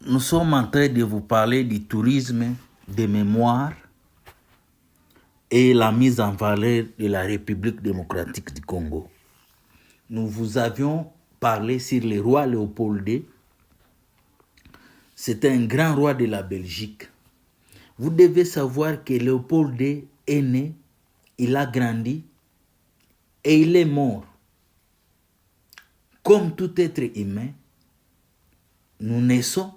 nous sommes en train de vous parler du tourisme de mémoire et la mise en valeur de la République démocratique du Congo. Nous vous avions parlé sur le roi Léopold II. C'était un grand roi de la Belgique. Vous devez savoir que Léopold II est né, il a grandi et il est mort. Comme tout être humain, nous naissons,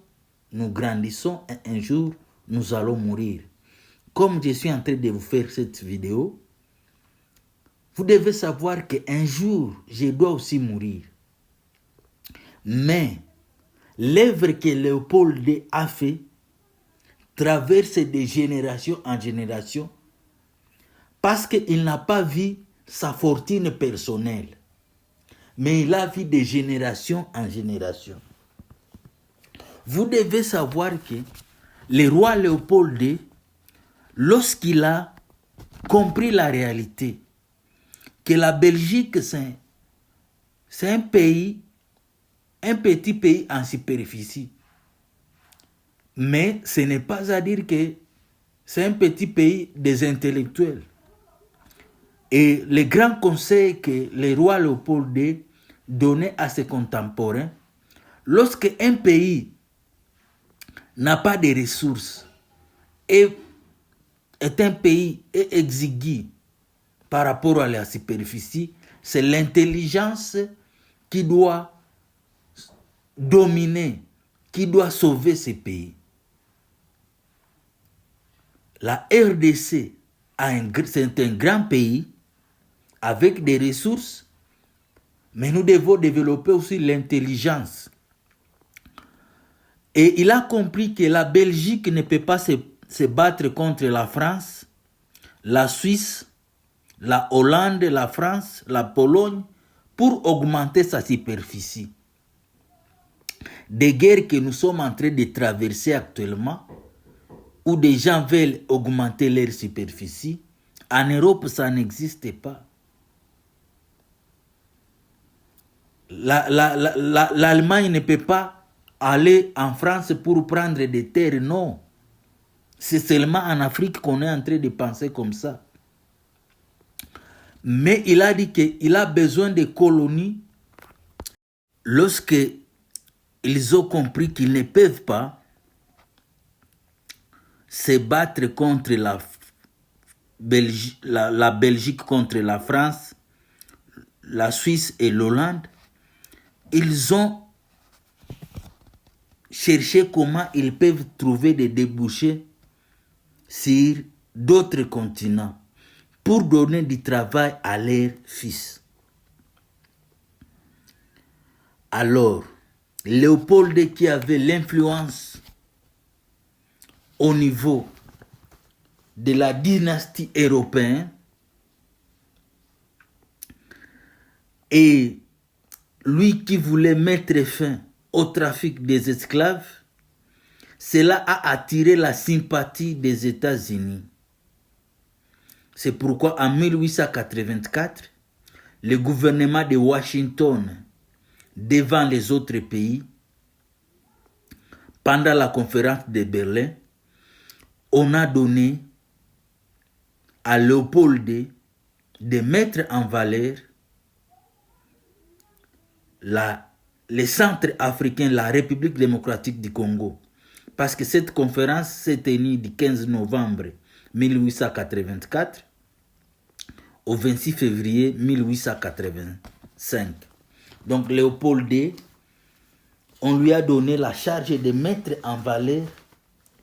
nous grandissons et un jour, nous allons mourir. Comme je suis en train de vous faire cette vidéo, vous devez savoir qu'un jour, je dois aussi mourir. Mais l'œuvre que Léopold II a fait traverse de génération en génération parce qu'il n'a pas vu sa fortune personnelle, mais il a vu de génération en génération. Vous devez savoir que le roi Léopold II, lorsqu'il a compris la réalité, que la Belgique, c'est un pays, un petit pays en superficie. Mais ce n'est pas à dire que c'est un petit pays des intellectuels. Et le grand conseil que le roi Léopold II donnait à ses contemporains, lorsque un pays n'a pas de ressources et est un pays exigu par rapport à la superficie, c'est l'intelligence qui doit dominer, qui doit sauver ces pays. La RDC, c'est un grand pays avec des ressources, mais nous devons développer aussi l'intelligence. Et il a compris que la Belgique ne peut pas se battre contre la France, la Suisse, la Hollande, la France, la Pologne, pour augmenter sa superficie. Des guerres que nous sommes en train de traverser actuellement, où des gens veulent augmenter leur superficie, en Europe, ça n'existe pas. L'Allemagne ne peut pas aller en France pour prendre des terres, non. C'est seulement en Afrique qu'on est en train de penser comme ça. Mais il a dit qu'il a besoin de colonies lorsque ils ont compris qu'ils ne peuvent pas se battre contre la Belgique contre la France, la Suisse et l'Hollande. Ils ont cherché comment ils peuvent trouver des débouchés sur d'autres continents pour donner du travail à leurs fils. Alors, Léopold II, qui avait l'influence au niveau de la dynastie européenne, et lui qui voulait mettre fin au trafic des esclaves, cela a attiré la sympathie des États-Unis. C'est pourquoi en 1884, le gouvernement de Washington, devant les autres pays, pendant la conférence de Berlin, on a donné à Léopold II de mettre en valeur le centre africain, la République démocratique du Congo. Parce que cette conférence s'est tenue du 15 novembre 1884 au 26 février 1885. Donc Léopold II, on lui a donné la charge de mettre en valeur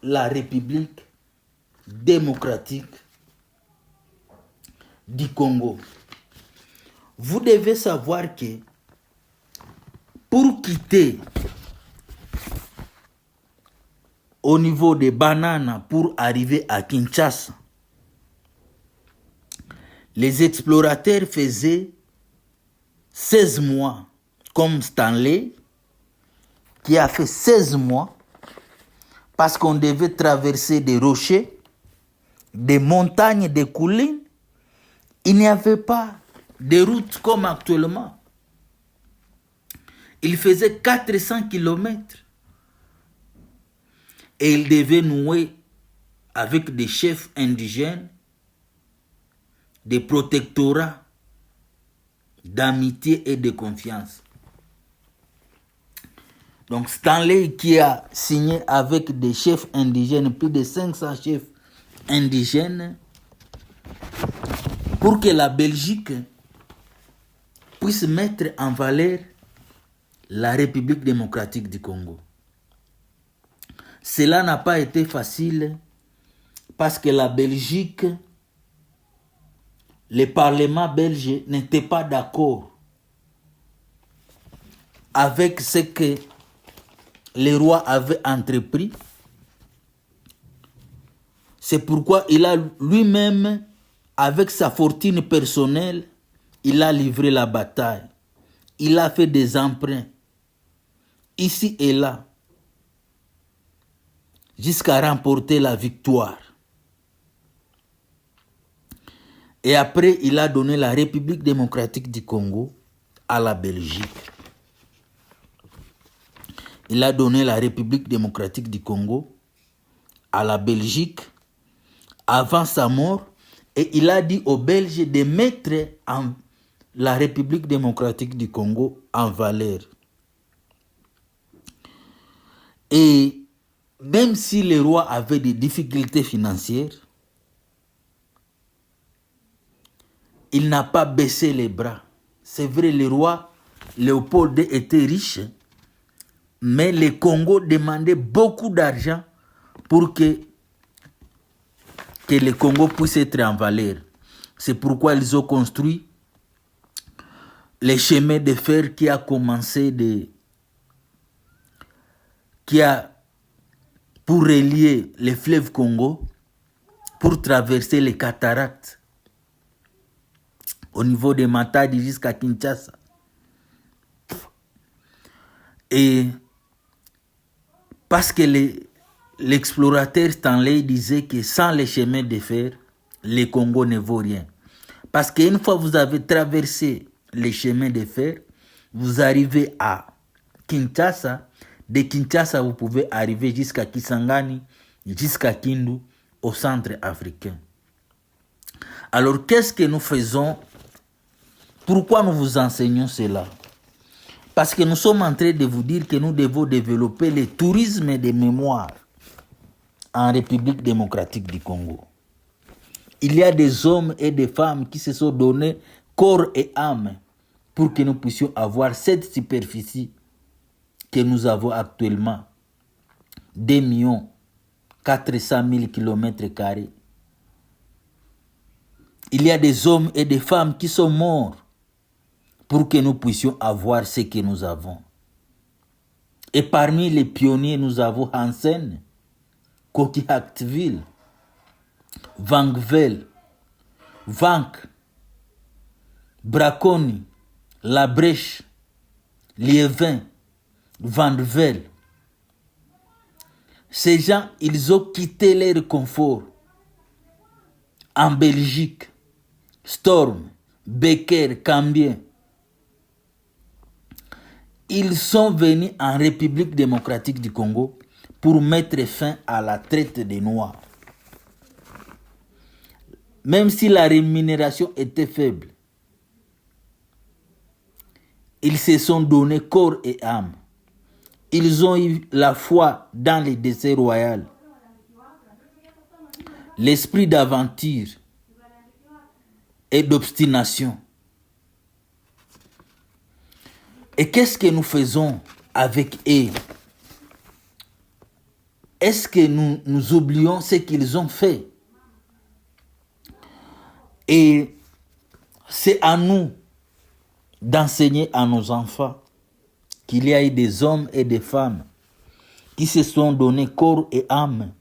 la République démocratique du Congo. Vous devez savoir que pour quitter au niveau de Banana pour arriver à Kinshasa, les explorateurs faisaient 16 mois, comme Stanley, qui a fait 16 mois, parce qu'on devait traverser des rochers, des montagnes, des collines. Il n'y avait pas de route comme actuellement. Il faisait 400 km Et il devait nouer avec des chefs indigènes des protectorats d'amitié et de confiance. Donc Stanley qui a signé avec des chefs indigènes, plus de 500 chefs indigènes, pour que la Belgique puisse mettre en valeur la République démocratique du Congo. Cela n'a pas été facile parce que la Belgique, le Parlement belge n'était pas d'accord avec ce que le roi avait entrepris. C'est pourquoi il a lui-même, avec sa fortune personnelle, il a livré la bataille. Il a fait des emprunts, ici et là, jusqu'à remporter la victoire. Et après, il a donné la République démocratique du Congo à la Belgique. Il a donné la République démocratique du Congo à la Belgique avant sa mort et il a dit aux Belges de mettre la République démocratique du Congo en valeur. Et même si le roi avait des difficultés financières, il n'a pas baissé les bras. C'est vrai, le roi Léopold II était riche, mais le Congo demandait beaucoup d'argent pour que le Congo puisse être en valeur. C'est pourquoi ils ont construit les chemins de fer qui a commencé pour relier le fleuve Congo, pour traverser les cataractes au niveau de Matadi jusqu'à Kinshasa. Et parce que l'explorateur Stanley disait que sans les chemins de fer, le Congo ne vaut rien. Parce qu'une fois que vous avez traversé les chemins de fer, vous arrivez à Kinshasa. De Kinshasa, vous pouvez arriver jusqu'à Kisangani, jusqu'à Kindu, au centre africain. Alors, qu'est-ce que nous faisons? Pourquoi nous vous enseignons cela? Parce que nous sommes en train de vous dire que nous devons développer le tourisme de mémoire en République démocratique du Congo. Il y a des hommes et des femmes qui se sont donnés corps et âme pour que nous puissions avoir cette superficie que nous avons actuellement, 2 400 000 km². Il y a des hommes et des femmes qui sont morts pour que nous puissions avoir ce que nous avons. Et parmi les pionniers, nous avons Hansen, Coquilhatville, Vangvel, Vank, Braconi, La Brèche, Liévin, Vandvel. Ces gens, ils ont quitté leur confort en Belgique, Storm, Becker, Cambien. Ils sont venus en République démocratique du Congo pour mettre fin à la traite des Noirs. Même si la rémunération était faible, ils se sont donnés corps et âme. Ils ont eu la foi dans les décès royaux, l'esprit d'aventure et d'obstination. Et qu'est-ce que nous faisons avec eux? Est-ce que nous oublions ce qu'ils ont fait? Et c'est à nous d'enseigner à nos enfants qu'il y a eu des hommes et des femmes qui se sont donnés corps et âme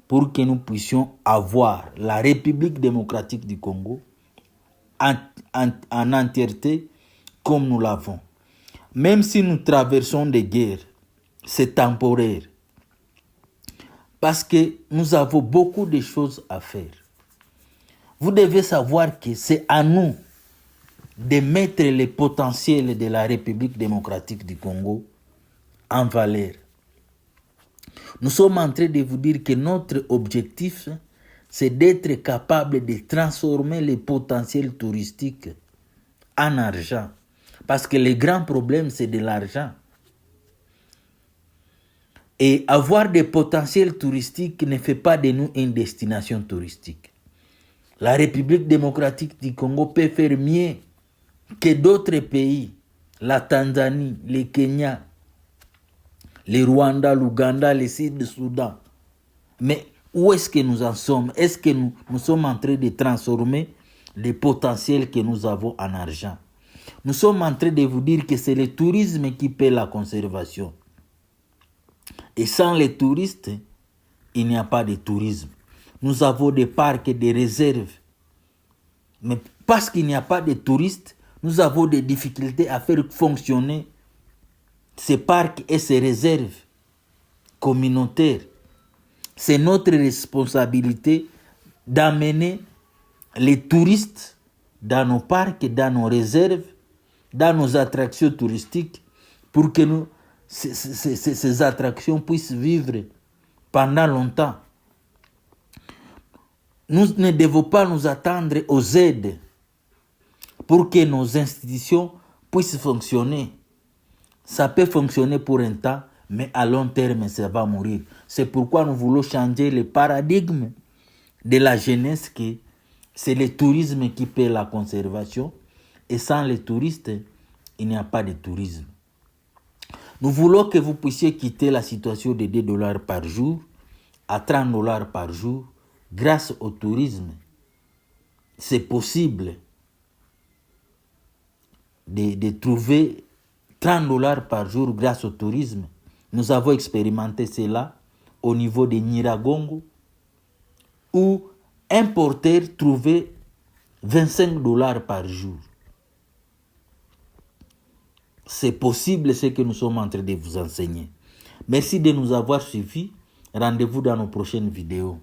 pour que nous puissions avoir la République démocratique du Congo en entièreté comme nous l'avons. Même si nous traversons des guerres, c'est temporaire. Parce que nous avons beaucoup de choses à faire. Vous devez savoir que c'est à nous de mettre le potentiel de la République démocratique du Congo en valeur. Nous sommes en train de vous dire que notre objectif, c'est d'être capable de transformer les potentiels touristiques en argent. Parce que le grand problème, c'est de l'argent. Et avoir des potentiels touristiques ne fait pas de nous une destination touristique. La République démocratique du Congo peut faire mieux que d'autres pays. La Tanzanie, le Kenya, le Rwanda, l'Ouganda, le Sud-Soudan. Mais où est-ce que nous en sommes? Est-ce que nous sommes en train de transformer les potentiels que nous avons en argent? Nous sommes en train de vous dire que c'est le tourisme qui paie la conservation. Et sans les touristes, il n'y a pas de tourisme. Nous avons des parcs et des réserves. Mais parce qu'il n'y a pas de touristes, nous avons des difficultés à faire fonctionner ces parcs et ces réserves communautaires. C'est notre responsabilité d'amener les touristes dans nos parcs, dans nos réserves, dans nos attractions touristiques pour que ces attractions puissent vivre pendant longtemps. Nous ne devons pas nous attendre aux aides pour que nos institutions puissent fonctionner. Ça peut fonctionner pour un temps, mais à long terme, ça va mourir. C'est pourquoi nous voulons changer le paradigme de la jeunesse, que c'est le tourisme qui paie la conservation, et sans les touristes, il n'y a pas de tourisme. Nous voulons que vous puissiez quitter la situation de 2 dollars par jour à 30 dollars par jour grâce au tourisme. C'est possible de trouver 30 dollars par jour grâce au tourisme. Nous avons expérimenté cela au niveau de Nyiragongo, où un porteur trouvait 25 dollars par jour. C'est possible ce que nous sommes en train de vous enseigner. Merci de nous avoir suivis. Rendez-vous dans nos prochaines vidéos.